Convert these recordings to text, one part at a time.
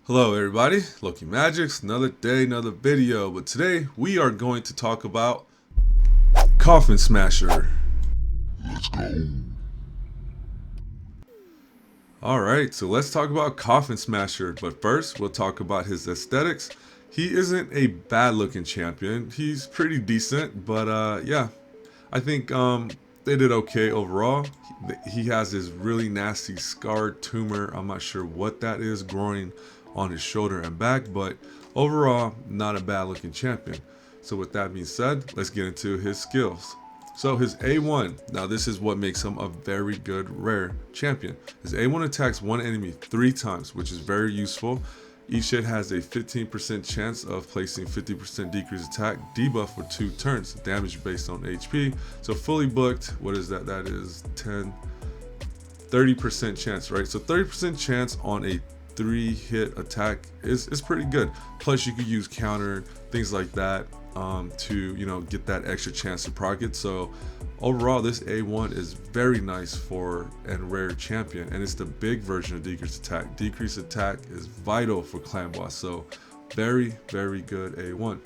Hello everybody, Loki Magics, another day, another video, but today we are going to talk about Coffin Smasher. Let's go. Alright, so let's talk about Coffin Smasher, but first we'll talk about his aesthetics. He isn't a bad looking champion, he's pretty decent, but yeah, I think they did okay overall. He has this really nasty scarred tumor, I'm not sure what that is, growing on his shoulder and back, but overall, not a bad looking champion. So with that being said, let's get into his skills. So his A1, now this is what makes him a very good rare champion. His A1 attacks one enemy 3 times, which is very useful. Each hit has a 15% chance of placing 50% decreased attack debuff for 2 turns, damage based on HP. So fully booked, what is that? That is 30% chance, right? So 30% chance on a 3-hit attack is pretty good. Plus you could use counter, things like that, to get that extra chance to proc it. So overall this A1 is very nice for a rare champion, and it's the big version of decreased attack. Decreased attack is vital for clan boss, so very good A1.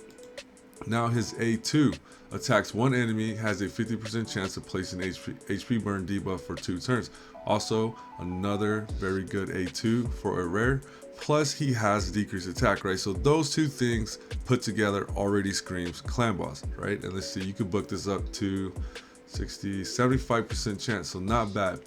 Now his A2 attacks one enemy, has a 50% chance of placing HP burn debuff for 2 turns. Also another very good A2 for a rare. Plus he has decreased attack, right? So those two things put together already screams clan boss, right? And let's see, you could book this up to 75% chance, so not bad.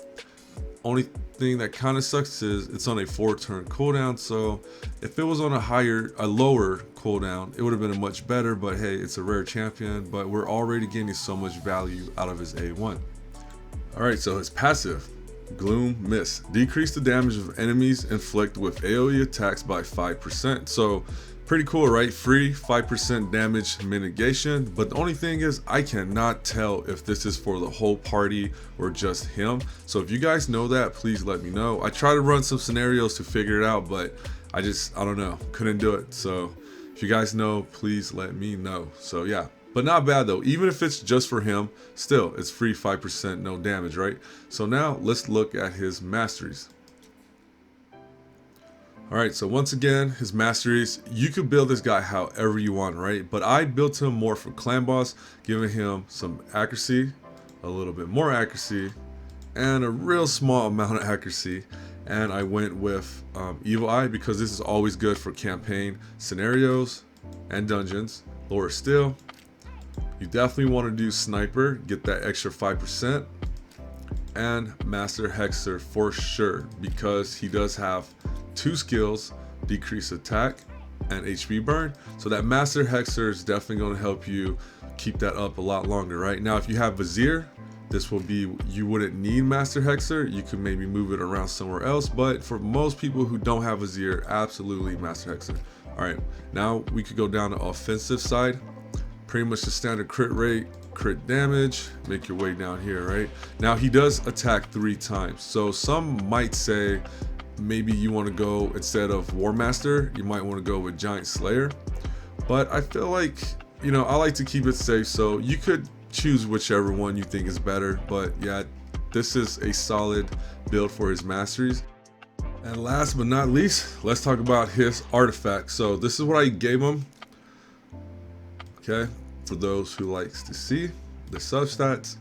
Only thing that kind of sucks is it's on a 4-turn cooldown, so if it was on a lower cooldown, it would have been a much better, but hey, it's a rare champion, but we're already getting so much value out of his A1. Alright, so his passive, Gloom Mist, decrease the damage of enemies inflict with AoE attacks by 5%. So pretty cool, right? Free 5% damage mitigation, but the only thing is I cannot tell if this is for the whole party or just him. So if you guys know that, please let me know. I tried to run some scenarios to figure it out, but I don't know, couldn't do it. So if you guys know, please let me know. So yeah, but not bad though. Even if it's just for him, still it's free 5%, no damage, right? So now let's look at his masteries. Alright, so once again, his masteries, you could build this guy however you want, right? But I built him more for clan boss, giving him some accuracy, a little bit more accuracy, and a real small amount of accuracy. And I went with Evil Eye because this is always good for campaign scenarios and dungeons. Lower still, you definitely want to do Sniper, get that extra 5%. And Master Hexer for sure, because he does have 2 skills, decrease attack and HP burn. So that Master Hexer is definitely going to help you keep that up a lot longer, right? Now if you have Vizier, this will be, you wouldn't need Master Hexer, you could maybe move it around somewhere else, but for most people who don't have Vizier, absolutely Master Hexer. Alright, now we could go down the offensive side. Pretty much the standard crit rate, crit damage, make your way down here, right? Now he does attack 3 times, so some might say maybe you want to go, instead of War Master, you might want to go with Giant Slayer, but I feel like, I like to keep it safe, so you could choose whichever one you think is better. But yeah, this is a solid build for his masteries. And last but not least, let's talk about his artifact. So this is what I gave him, okay, for those who likes to see the substats.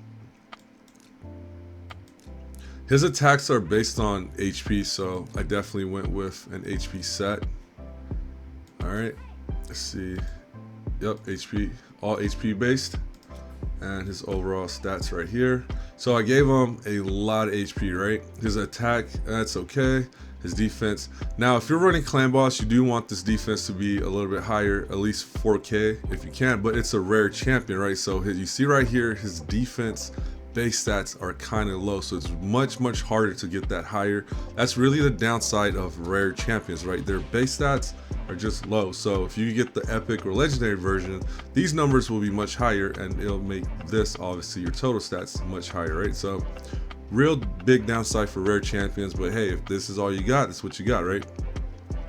His attacks are based on HP, so I definitely went with an HP set. Alright, let's see. Yep, HP, all HP based. And his overall stats right here. So I gave him a lot of HP, right? His attack, that's okay. His defense. Now, if you're running clan boss, you do want this defense to be a little bit higher, at least 4K if you can, but it's a rare champion, right? So you see right here, his defense base stats are kind of low, so it's much harder to get that higher. That's really the downside of rare champions, right? Their base stats are just low. So if you get the epic or legendary version, these numbers will be much higher, and it'll make this, obviously, your total stats much higher, right? So real big downside for rare champions, but hey, if this is all you got, that's what you got, right?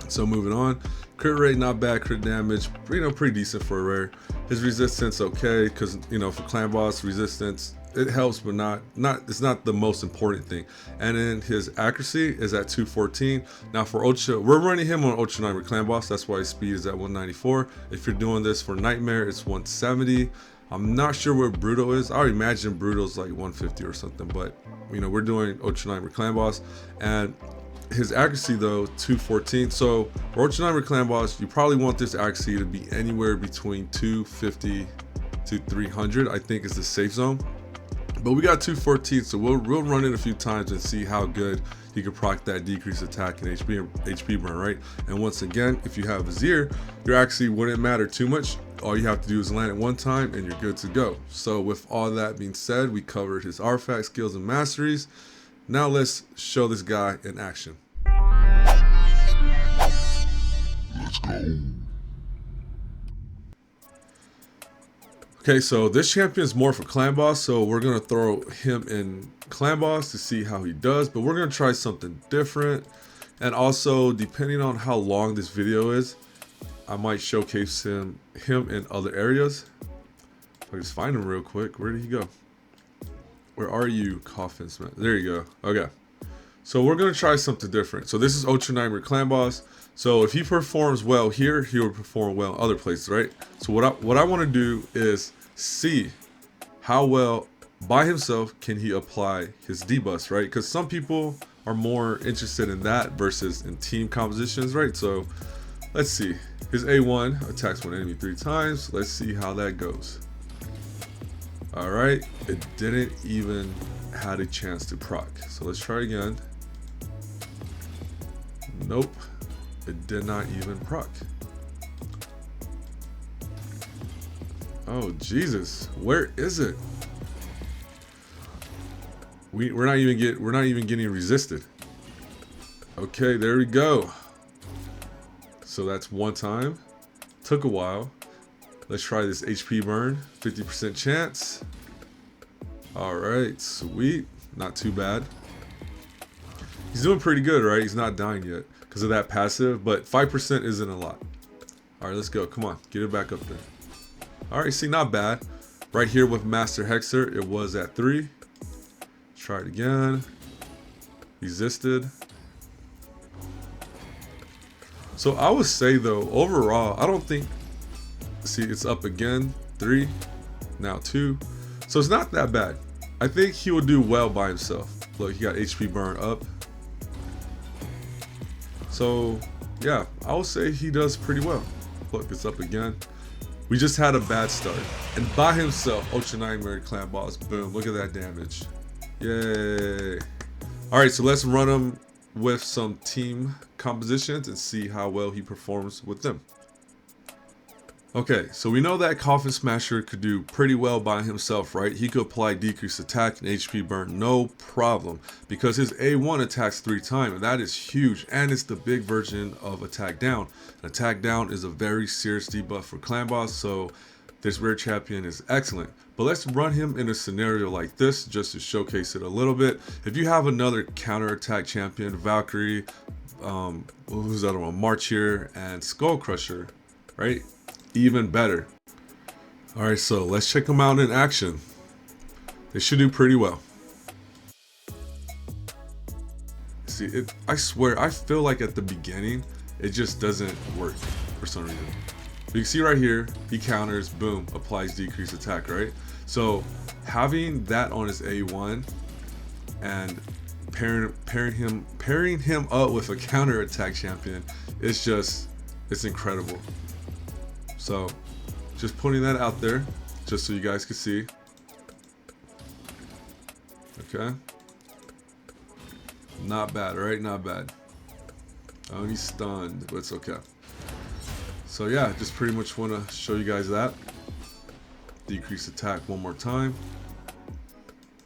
So moving on, crit rate not bad, crit damage pretty decent for a rare. His resistance okay, because for clan boss resistance it helps, but not it's not the most important thing. And then his accuracy is at 214. Now for Ultra, we're running him on Ultra Nightmare Clan Boss, that's why his speed is at 194. If you're doing this for Nightmare, it's 170. I'm not sure where Bruto is. I would imagine Bruto's like 150 or something, but you know, we're doing Ultra Nightmare Clan Boss, and his accuracy though 214. So for Ultra Nightmare Clan Boss, you probably want this accuracy to be anywhere between 250 to 300, I think is the safe zone. But we got 214, so we'll run it a few times and see how good he could proc that decreased attack and HP burn, right? And once again, if you have Vizier, your accuracy wouldn't matter too much. All you have to do is land it one time and you're good to go. So with all that being said, we covered his artifact skills and masteries. Now let's show this guy in action. Let's go. Okay, so this champion is more for Clan Boss, so we're gonna throw him in Clan Boss to see how he does, but we're gonna try something different. And also, depending on how long this video is, I might showcase him in other areas. If I just find him real quick. Where did he go? Where are you, Coffin? There you go. Okay. So we're gonna try something different. So this is Ultra Nightmare Clan Boss. So if he performs well here, he will perform well in other places, right? So what I want to do is see how well by himself can he apply his debuffs, right? Because some people are more interested in that versus in team compositions, right? So let's see. His A1 attacks one enemy 3 times. Let's see how that goes. All right, it didn't even had a chance to proc. So let's try again. Nope. It did not even proc. Oh Jesus, where is it? We're not even getting resisted. Okay, there we go. So that's one time. Took a while. Let's try this HP burn. 50% chance. All right, sweet. Not too bad. He's doing pretty good, right? He's not dying yet because of that passive, but 5% isn't a lot. All right, let's go. Come on, get it back up there. All right, see, not bad. Right here with Master Hexer, it was at 3. Let's try it again. Resisted. So I would say though, overall, I don't think, see, it's up again, 3, now 2. So it's not that bad. I think he will do well by himself. Look, he got HP burn up. So yeah, I would say he does pretty well. Look, it's up again. We just had a bad start. And by himself, Ultra Nightmare Clan Boss, boom, look at that damage. Yay. All right, so let's run him with some team compositions and see how well he performs with them. Okay, so we know that Coffin Smasher could do pretty well by himself, right? He could apply decreased attack and HP burn, no problem, because his A1 attacks 3 times, and that is huge, and it's the big version of attack down. And attack down is a very serious debuff for Clan Boss, so this rare champion is excellent. But let's run him in a scenario like this just to showcase it a little bit. If you have another counter attack champion, Valkyrie, who's the other one, March here, and Skull Crusher, right? Even better. All right, so let's check them out in action. They should do pretty well. See, I swear, I feel like at the beginning, it just doesn't work for some reason. But you can see right here, he counters, boom, applies decreased attack, right? So having that on his A1 and pairing him up with a counter attack champion, it's incredible. So just putting that out there just so you guys can see. Okay, not bad, right? Not bad. Oh, he's stunned, but it's okay. So yeah, just pretty much want to show you guys that. Decrease attack one more time.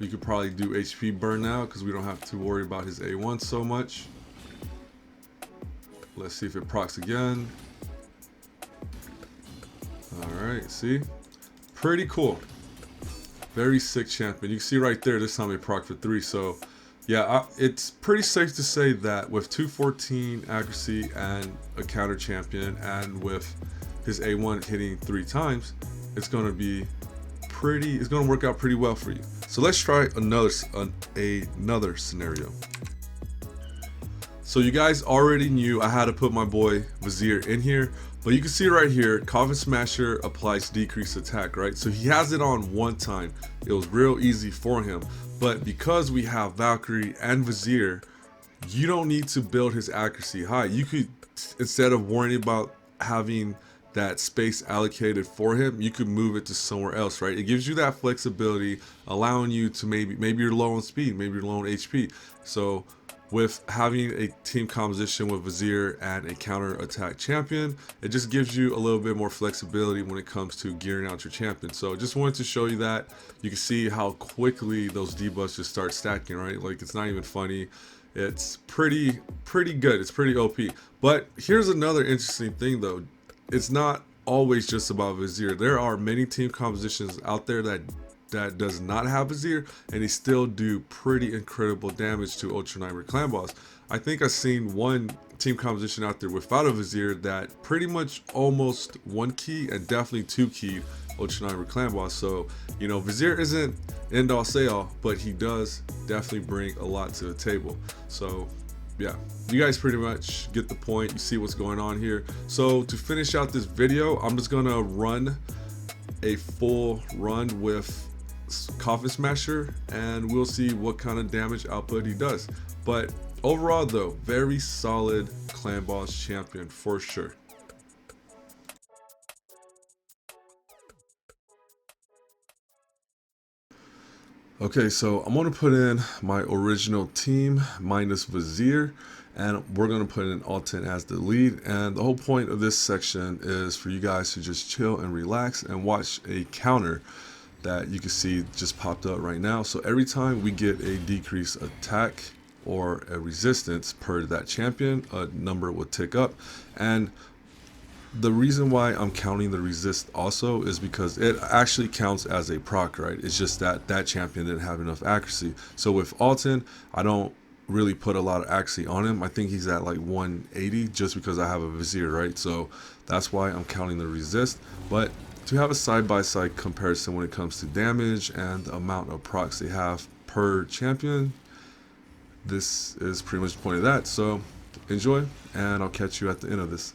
We could probably do HP burn now because we don't have to worry about his A1 so much. Let's see if it procs again. Alright, see? Pretty cool. Very sick champion. You can see right there, this time it proc for 3. So yeah, it's pretty safe to say that with 214 accuracy and a counter champion, and with his A1 hitting 3 times, it's going to work out pretty well for you. So let's try another scenario. So you guys already knew I had to put my boy Vizier in here, but you can see right here, Coffin Smasher applies decreased attack, right? So he has it on one time. It was real easy for him, but because we have Valkyrie and Vizier, you don't need to build his accuracy high. You could, instead of worrying about having that space allocated for him, you could move it to somewhere else, right? It gives you that flexibility, allowing you to maybe you're low on speed, maybe you're low on HP. So with having a team composition with Vizier and a counter attack champion, it just gives you a little bit more flexibility when it comes to gearing out your champion. So just wanted to show you that. You can see how quickly those debuffs just start stacking, right? Like, it's not even funny. It's pretty good. It's pretty OP. But here's another interesting thing though. It's not always just about Vizier. There are many team compositions out there that does not have Vizier, and they still do pretty incredible damage to Ultra Nightmare Clan Boss. I think I've seen one team composition out there without a Vizier that pretty much almost one key and definitely two keyed Ultra Nightmare Clan Boss. So, you know, Vizier isn't end all say all, but he does definitely bring a lot to the table. So yeah, you guys pretty much get the point. You see what's going on here. So to finish out this video, I'm just gonna run a full run with Coffin Smasher and we'll see what kind of damage output he does. But overall though, very solid Clan Boss champion for sure. Okay, so I'm gonna put in my original team minus Vizier, and we're gonna put in Alton as the lead. And the whole point of this section is for you guys to just chill and relax and watch a counter that you can see just popped up right now. So every time we get a decreased attack or a resistance per that champion, a number will tick up. And the reason why I'm counting the resist also is because it actually counts as a proc, right? It's just that that champion didn't have enough accuracy. So with Alton, I don't really put a lot of accuracy on him. I think he's at like 180 just because I have a Vizier, right? So that's why I'm counting the resist. But to have a side-by-side comparison when it comes to damage and the amount of procs they have per champion, this is pretty much the point of that. So enjoy, and I'll catch you at the end of this.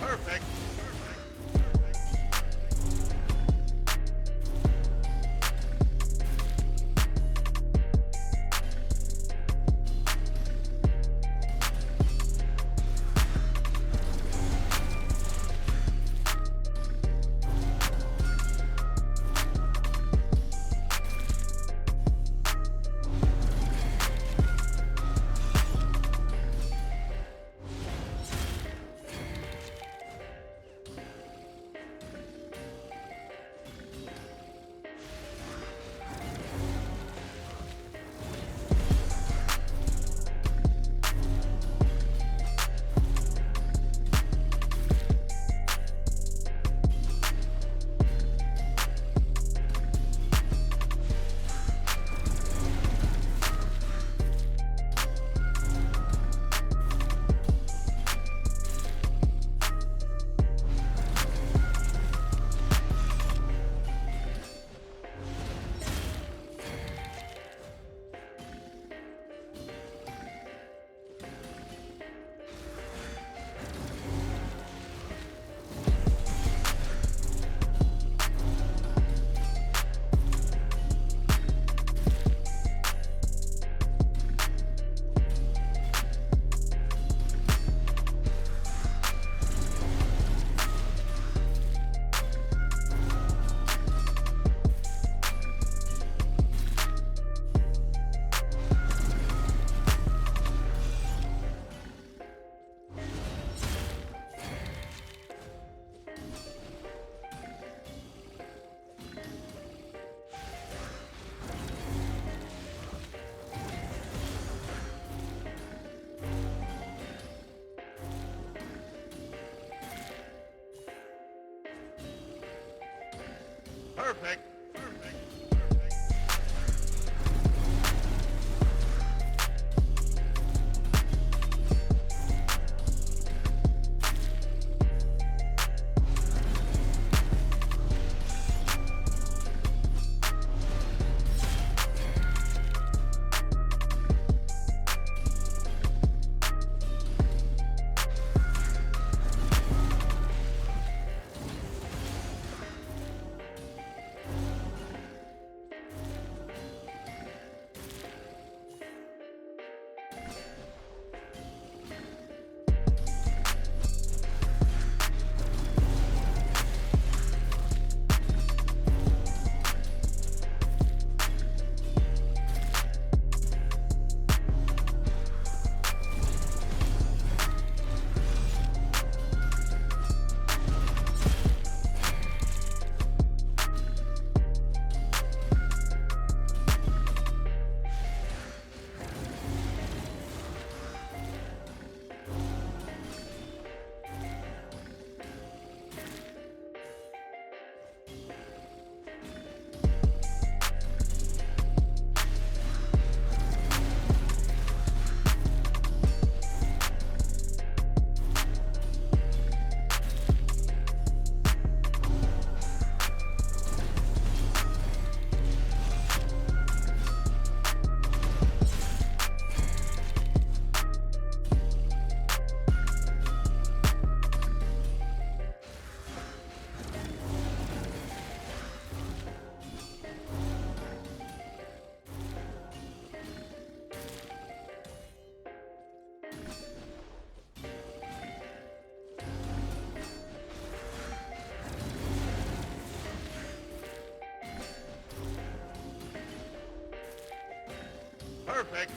Perfect. Perfect. Perfect.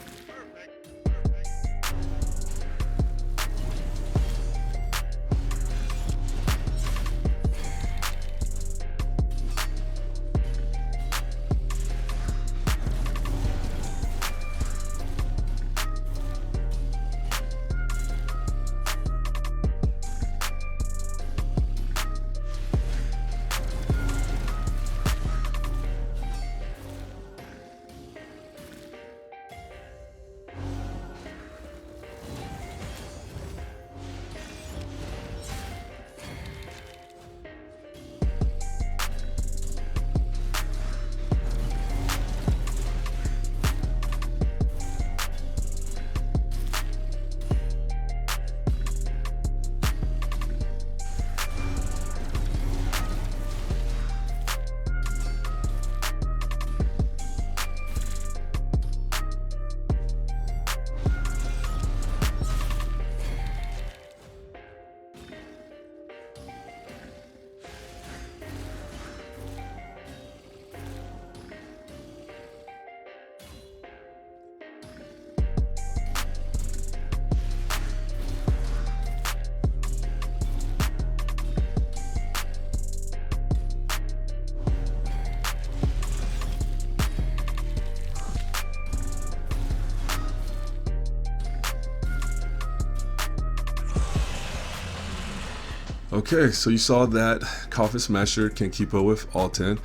Okay, so you saw that Coffin Smasher can keep up with all 10.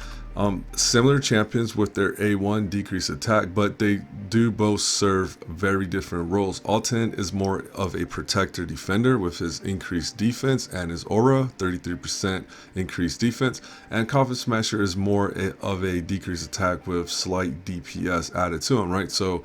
Similar champions with their A1 decreased attack, but they do both serve very different roles. All 10 is more of a protector defender with his increased defense and his aura, 33% increased defense. And Coffin Smasher is more of a decreased attack with slight DPS added to him, right? So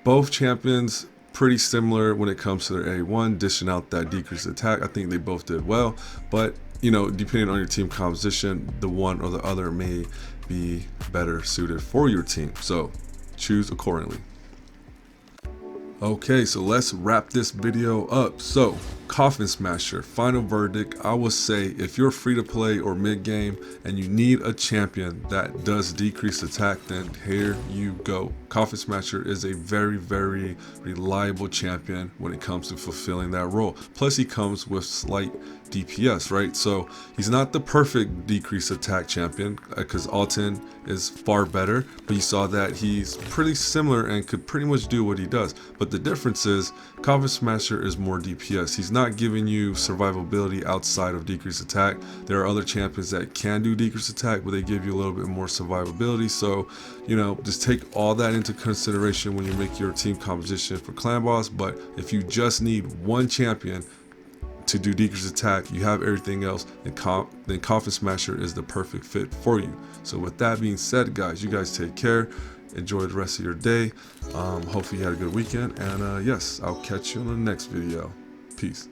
both champions pretty similar when it comes to their A1, dishing out that decreased attack. I think they both did well, but you know, depending on your team composition, the one or the other may be better suited for your team. So choose accordingly. Okay, so let's wrap this video up. So Coffin Smasher, final verdict. I would say if you're free to play or mid game and you need a champion that does decrease attack, then here you go. Coffin Smasher is a very, very reliable champion when it comes to fulfilling that role. Plus he comes with slight DPS, right? So he's not the perfect decrease attack champion because Alton is far better, but you saw that he's pretty similar and could pretty much do what he does. But the difference is Coffin Smasher is more DPS. He's not giving you survivability outside of decrease attack. There are other champions that can do decrease attack, but they give you a little bit more survivability. So, you know, just take all that into consideration when you make your team composition for clan boss. But if you just need one champion to do decrease attack, you have everything else, then Coffin Smasher is the perfect fit for you. So with that being said, guys, you guys take care, enjoy the rest of your day. Hopefully you had a good weekend, and yes, I'll catch you in the next video. Peace.